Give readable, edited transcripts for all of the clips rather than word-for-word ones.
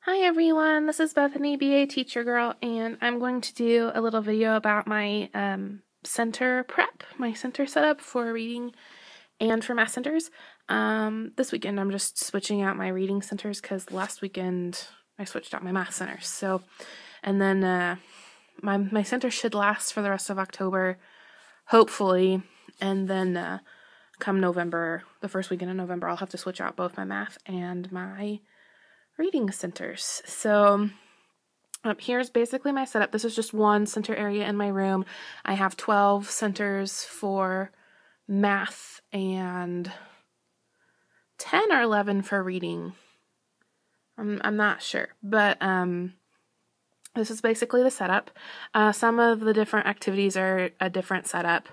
Hi everyone, this is Bethany, BA Teacher Girl, and I'm going to do a little video about my center prep, my center setup for reading and for math centers. This weekend I'm just switching out my reading centers because last weekend I switched out my math centers. So, and then my center should last for the rest of October, hopefully, and then come November, the first weekend in November, I'll have to switch out both my math and my reading centers. So here's basically my setup. This is just one center area in my room. I have 12 centers for math and 10 or 11 for reading. I'm not sure, but this is basically the setup. Some of the different activities are a different setup,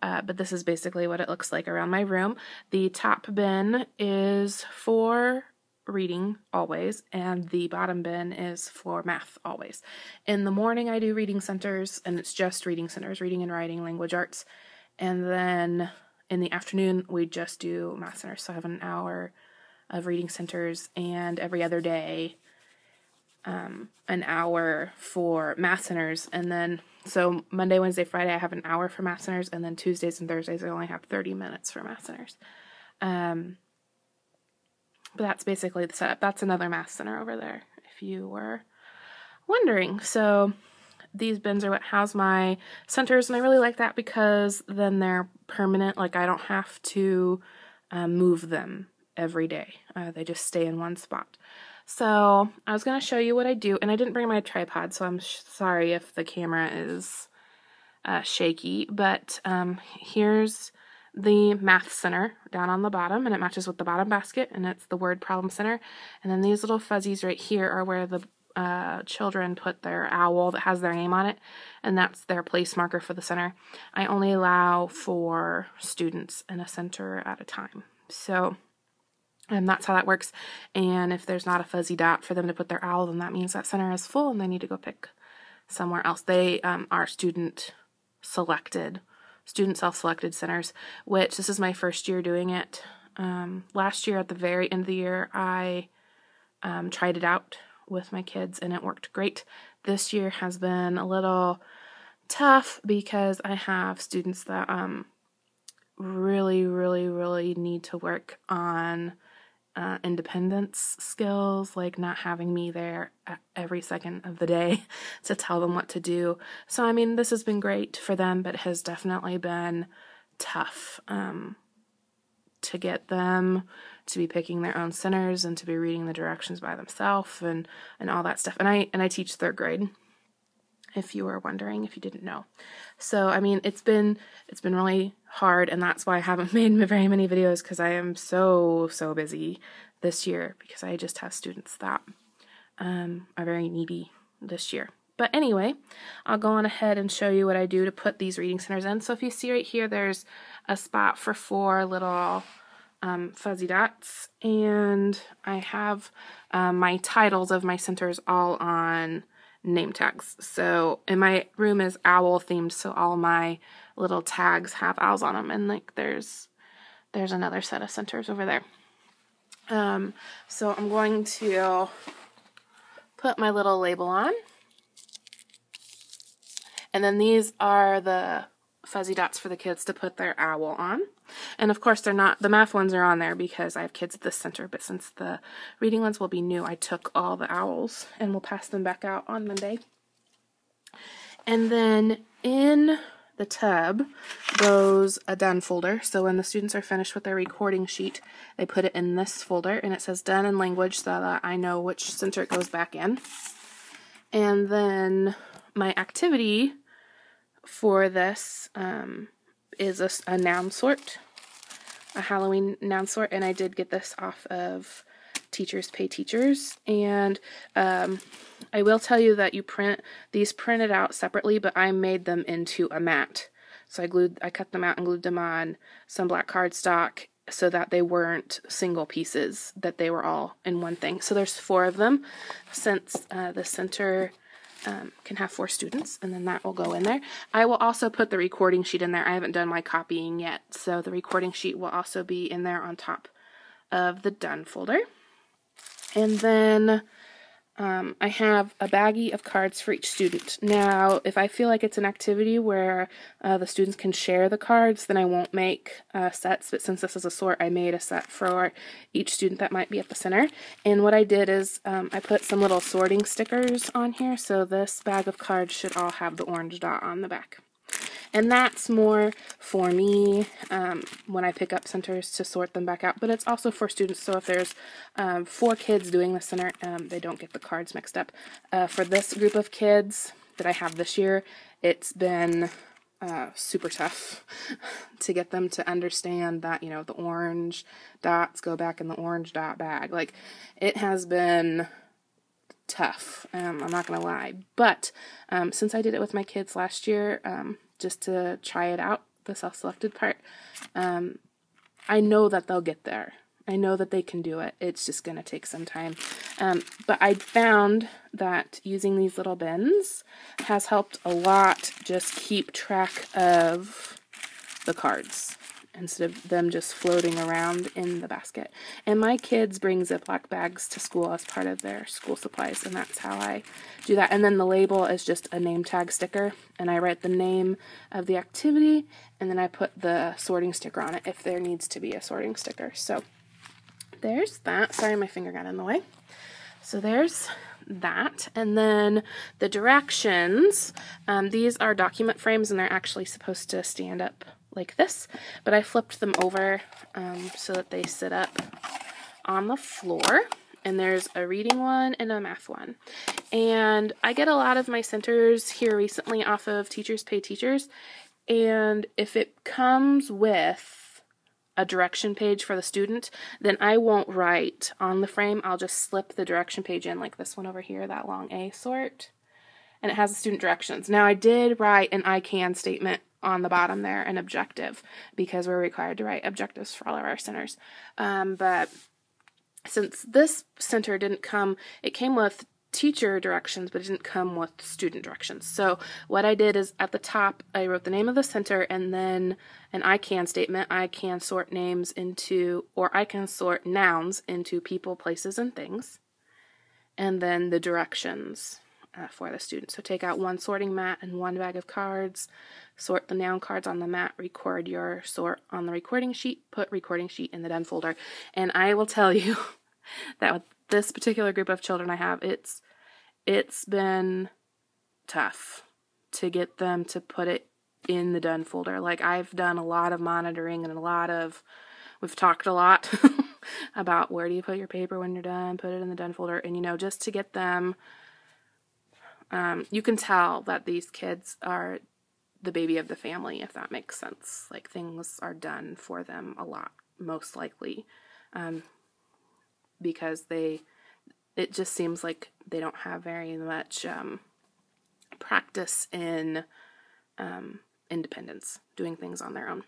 but this is basically what it looks like around my room. The top bin is for reading always, and the bottom bin is for math always. In the morning I do reading centers, and it's just reading centers, reading and writing, language arts, and then in the afternoon we just do math centers. So I have an hour of reading centers, and every other day an hour for math centers, and then so Monday, Wednesday, Friday I have an hour for math centers, and then Tuesdays and Thursdays I only have 30 minutes for math centers. But that's basically the setup. That's another math center over there, if you were wondering. So these bins are what house my centers, and I really like that because then they're permanent. Like, I don't have to move them every day. They just stay in one spot. So I was going to show you what I do, and I didn't bring my tripod, so I'm sorry if the camera is shaky, but here's the math center down on the bottom, and it matches with the bottom basket, and it's the word problem center. And then these little fuzzies right here are where the children put their owl that has their name on it, and that's their place marker for the center. I only allow 4 students in a center at a time, so that's how that works. And if there's not a fuzzy dot for them to put their owl, then that means that center is full and they need to go pick somewhere else. They are student self-selected centers, which this is my first year doing it. Last year at the very end of the year, I tried it out with my kids and it worked great. This year has been a little tough because I have students that really need to work on independence skills, like not having me there every second of the day to tell them what to do. So, I mean, this has been great for them, but has definitely been tough to get them to be picking their own centers and to be reading the directions by themselves and all that stuff. And I teach 3rd grade, if you were wondering, if you didn't know. So, I mean, it's been really hard, and that's why I haven't made very many videos, because I am so busy this year, because I just have students that are very needy this year. But anyway, I'll go on ahead and show you what I do to put these reading centers in. So if you see right here, there's a spot for 4 little fuzzy dots, and I have my titles of my centers all on name tags. So, and my room is owl themed, so all my little tags have owls on them, and like there's another set of centers over there. So I'm going to put my little label on, and then these are the fuzzy dots for the kids to put their owl on. And of course, they're not, the math ones are on there because I have kids at this center, but since the reading ones will be new, I took all the owls and we'll pass them back out on Monday. And then in the tub goes a done folder. So when the students are finished with their recording sheet, they put it in this folder, and it says done in language so that I know which center it goes back in. And then my activity for this is a noun sort, a Halloween noun sort, and I did get this off of Teachers Pay Teachers. And I will tell you that you print these printed out separately, but I made them into a mat. So I cut them out and glued them on some black cardstock so that they weren't single pieces, that they were all in one thing. So there's 4 of them, since the center can have 4 students, and then that will go in there. I will also put the recording sheet in there. I haven't done my copying yet, so the recording sheet will also be in there on top of the done folder. And then I have a baggie of cards for each student. Now, if I feel like it's an activity where the students can share the cards, then I won't make sets, but since this is a sort, I made a set for each student that might be at the center. And what I did is I put some little sorting stickers on here, so this bag of cards should all have the orange dot on the back. And that's more for me when I pick up centers to sort them back out. But it's also for students, so if there's 4 kids doing the center, they don't get the cards mixed up. For this group of kids that I have this year, it's been super tough to get them to understand that, you know, the orange dots go back in the orange dot bag. Like, it has been tough, I'm not going to lie. But since I did it with my kids last year, just to try it out, the self-selected part, I know that they'll get there. I know that they can do it. It's just going to take some time. But I found that using these little bins has helped a lot just keep track of the cards instead of them just floating around in the basket. And my kids bring Ziploc bags to school as part of their school supplies, and that's how I do that. And then the label is just a name tag sticker, and I write the name of the activity, and then I put the sorting sticker on it if there needs to be a sorting sticker. So there's that. Sorry, my finger got in the way. So there's that. And then the directions, these are document frames, and they're actually supposed to stand up like this, but I flipped them over so that they sit up on the floor. And there's a reading one and a math one. And I get a lot of my centers here recently off of Teachers Pay Teachers, and if it comes with a direction page for the student, then I won't write on the frame. I'll just slip the direction page in, like this one over here, that long A sort, and it has the student directions. Now, I did write an I can statement on the bottom there, an objective, because we're required to write objectives for all of our centers. But since this center didn't come, it came with teacher directions, but it didn't come with student directions. So what I did is at the top, I wrote the name of the center and then an I can statement. I can sort names into, or I can sort nouns into people, places, and things. And then the directions for the student. So take out one sorting mat and one bag of cards, sort the noun cards on the mat, record your sort on the recording sheet, put recording sheet in the done folder. And I will tell you that with this particular group of children I have, it's been tough to get them to put it in the done folder. Like, I've done a lot of monitoring and we've talked a lot about where do you put your paper when you're done, put it in the done folder, and, you know, just to get them, you can tell that these kids are the baby of the family, if that makes sense. Like, things are done for them a lot, most likely, because it just seems like they don't have very much practice in independence, doing things on their own.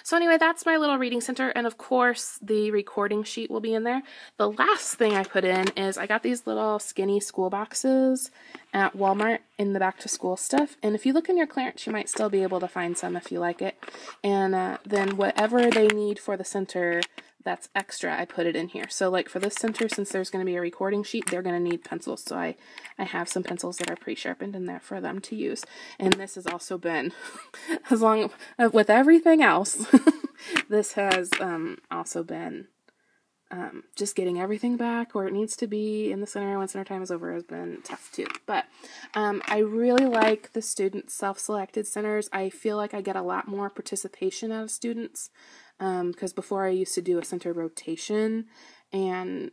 So anyway, that's my little reading center, and of course the recording sheet will be in there. The last thing I put in is I got these little skinny school boxes at Walmart in the back to school stuff, and if you look in your clearance, you might still be able to find some if you like it. And then whatever they need for the center that's extra, I put it in here. So like for this center, since there's going to be a recording sheet, they're going to need pencils. So I have some pencils that are pre-sharpened in there for them to use. And this has also been, as long with everything else, this has also been just getting everything back where it needs to be in the center when center time is over has been tough too. But I really like the student self-selected centers. I feel like I get a lot more participation out of students. Because before I used to do a center rotation, and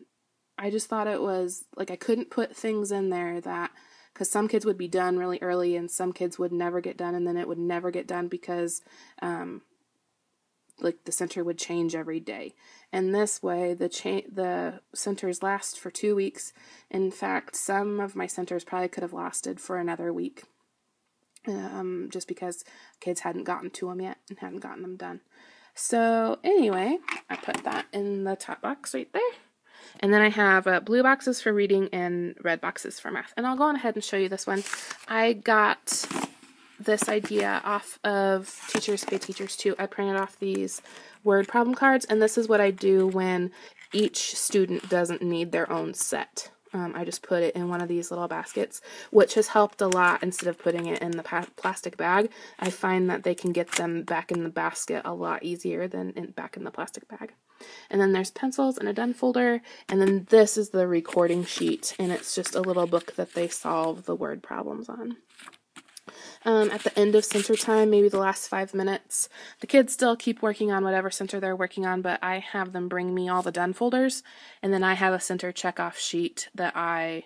I just thought it was, like, I couldn't put things in there that, because some kids would be done really early and some kids would never get done, and then it would never get done because, like, the center would change every day. And this way, the centers last for 2 weeks. In fact, some of my centers probably could have lasted for another week, just because kids hadn't gotten to them yet and hadn't gotten them done. So anyway, I put that in the top box right there. And then I have blue boxes for reading and red boxes for math. And I'll go on ahead and show you this one. I got this idea off of Teachers Pay Teachers too. I printed off these word problem cards, and this is what I do when each student doesn't need their own set I just put it in one of these little baskets, which has helped a lot. Instead of putting it in the plastic bag, I find that they can get them back in the basket a lot easier than back in the plastic bag. And then there's pencils and a done folder, and then this is the recording sheet, and it's just a little book that they solve the word problems on. At the end of center time, maybe the last 5 minutes, the kids still keep working on whatever center they're working on, but I have them bring me all the done folders, and then I have a center check-off sheet that I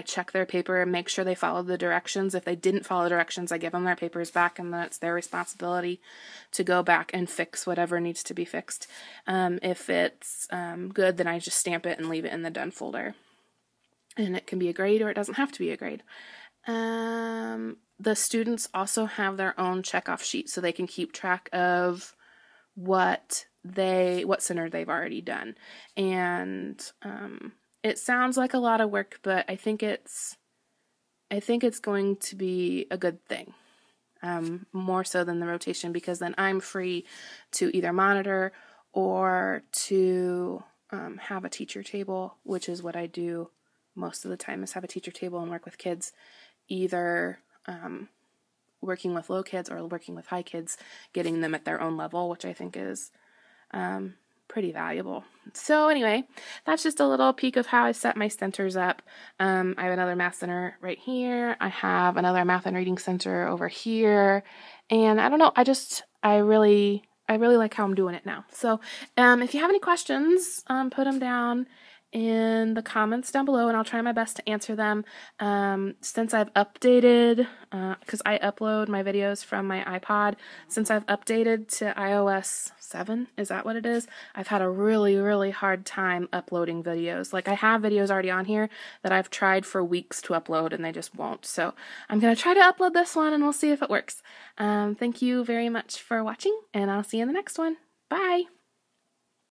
check their paper and make sure they follow the directions. If they didn't follow directions, I give them their papers back, and then it's their responsibility to go back and fix whatever needs to be fixed. If it's good, then I just stamp it and leave it in the done folder. And it can be a grade, or it doesn't have to be a grade. The students also have their own check-off sheet, so they can keep track of what center they've already done. And it sounds like a lot of work, but I think it's going to be a good thing, more so than the rotation, because then I'm free to either monitor or to have a teacher table, which is what I do most of the time, is have a teacher table and work with kids, either working with low kids or working with high kids, getting them at their own level, which I think is pretty valuable. So anyway, that's just a little peek of how I set my centers up. I have another math center right here. I have another math and reading center over here. And I don't know, I really like how I'm doing it now. So if you have any questions, put them down in the comments down below, and I'll try my best to answer them. Since I've updated, because I upload my videos from my iPod, since I've updated to iOS 7, is that what it is? I've had a really hard time uploading videos. Like, I have videos already on here that I've tried for weeks to upload, and they just won't. So I'm going to try to upload this one, and we'll see if it works. Thank you very much for watching, and I'll see you in the next one. Bye!